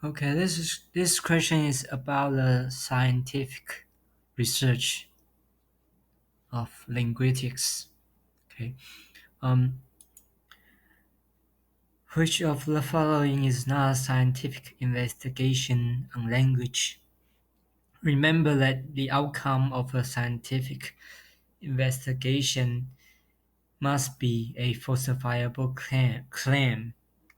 Okay, this question is about the scientific research of linguistics. Okay, um, which of the following is not a scientific investigation on language? Remember that the outcome of a scientific investigation must be a falsifiable claim.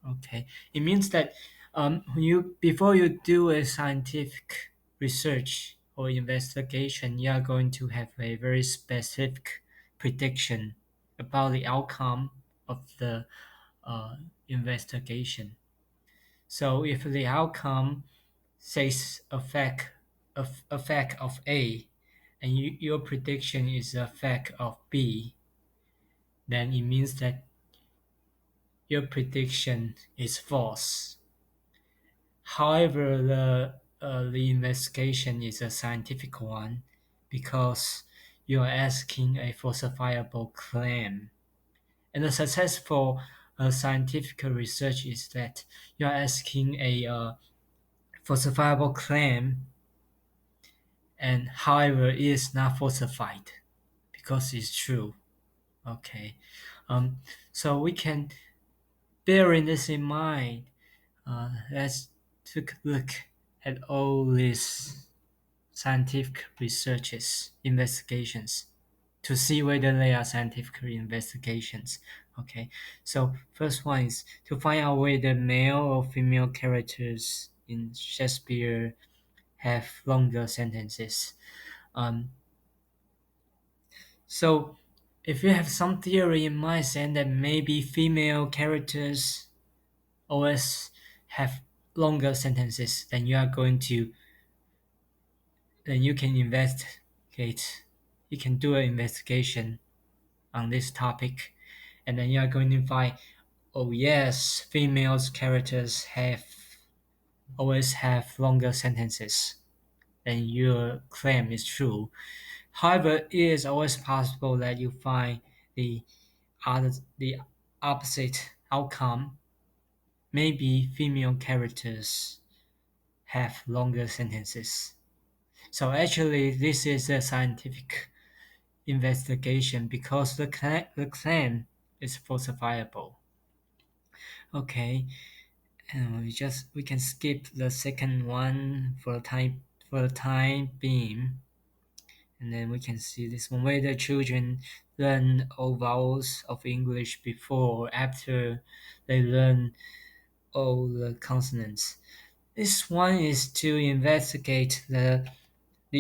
Okay, it means that when you before you do a scientific research or investigation, you are going to have a very specific prediction about the outcome of the investigation. So if the outcome says a fact of A, and your prediction is a fact of B, then it means that your prediction is false. However, the investigation is a scientific one because you are asking a falsifiable claim. And the successful scientific research is that you are asking a falsifiable claim, and however, it is not falsified because it's true. Okay, so we can bearing this in mind. Let's take a look at all these scientific researches, investigations, to see whether they are scientific investigations. Okay, so first one is to find out whether male or female characters in Shakespeare have longer sentences. Um, so if you have some theory in mind saying that maybe female characters always have longer sentences, then you can investigate. You can do an investigation on this topic, and then you are going to find, oh yes, females characters have always have longer sentences. Then your claim is true. However, it is always possible that you find the the opposite outcome. Maybe female characters have longer sentences. So actually, this is a scientific investigation because the claim is falsifiable. Okay, and we can skip the second one for the time being, and then we can see this one where the children learn all vowels of English before or after they learn all the consonants. This one is to investigate the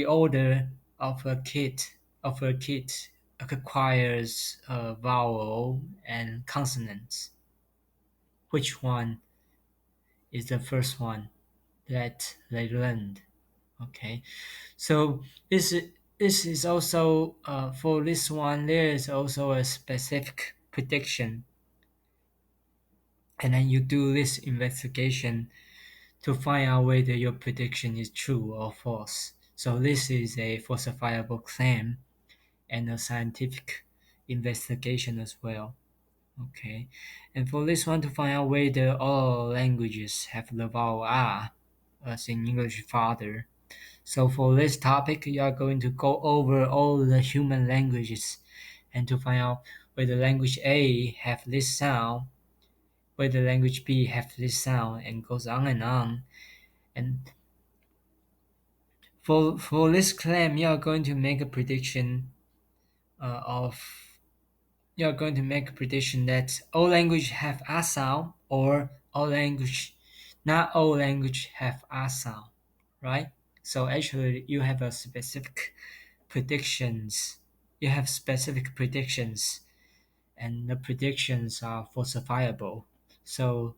order of a kid acquires a vowel and consonants. Which one is the first one that they learned? Okay, so this is also for this one. There is also a specific prediction, and then you do this investigation to find out whether your prediction is true or false. So this is a falsifiable claim and a scientific investigation as well. Okay, and for this one to find out whether all languages have the vowel R, as in English father. So for this topic, you are going to go over all the human languages and to find out whether language A have this sound, whether language B have this sound, and goes on and on. And for this claim, you are going to make a prediction of you are going to make a prediction that all language have a sound or not all language have a sound, right? So actually, you have a specific predictions. You have specific predictions, and the predictions are falsifiable. So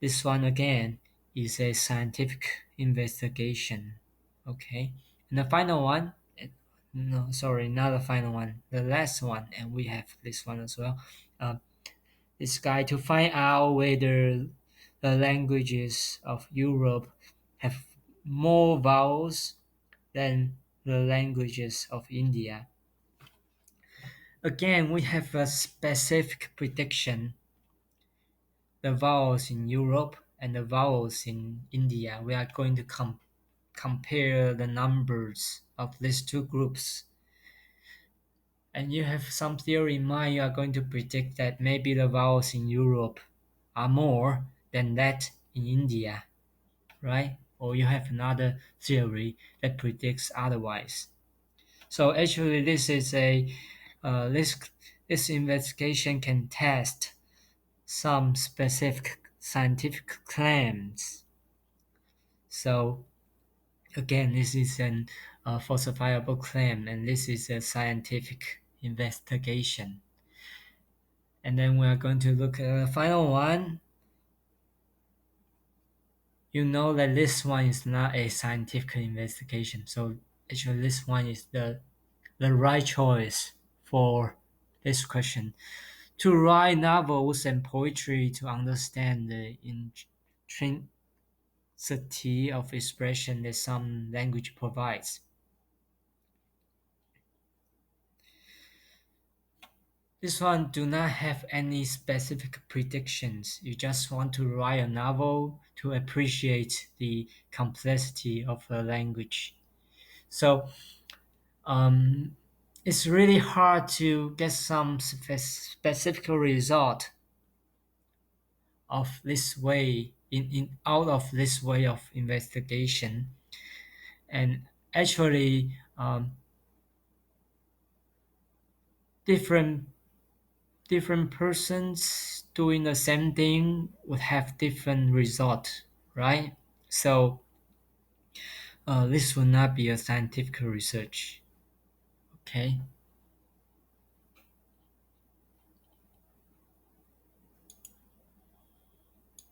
this one again is a scientific investigation. Okay, and the final one, no, sorry, not the final one, the last one, and we have this one as well. Uh, this guy to find out whether the languages of Europe have more vowels than the languages of India. Again, we have a specific prediction. The vowels in Europe and the vowels in India. We are going to compare the numbers of these two groups. And you have some theory in mind, you are going to predict that maybe the vowels in Europe are more than that in India, right? Or you have another theory that predicts otherwise. So actually, this is a this investigation can test some specific scientific claims. So again, this is an falsifiable claim, and this is a scientific investigation. And then we are going to look at the final one. You know that this one is not a scientific investigation, so actually this one is the right choice for this question. To write novels and poetry to understand the intrinsicity of expression that some language provides. This one do not have any specific predictions. You just want to write a novel to appreciate the complexity of a language. So it's really hard to get some specific result of this way in out of this way of investigation. And actually different different persons doing the same thing would have different result, right? So this will not be a scientific research. Okay.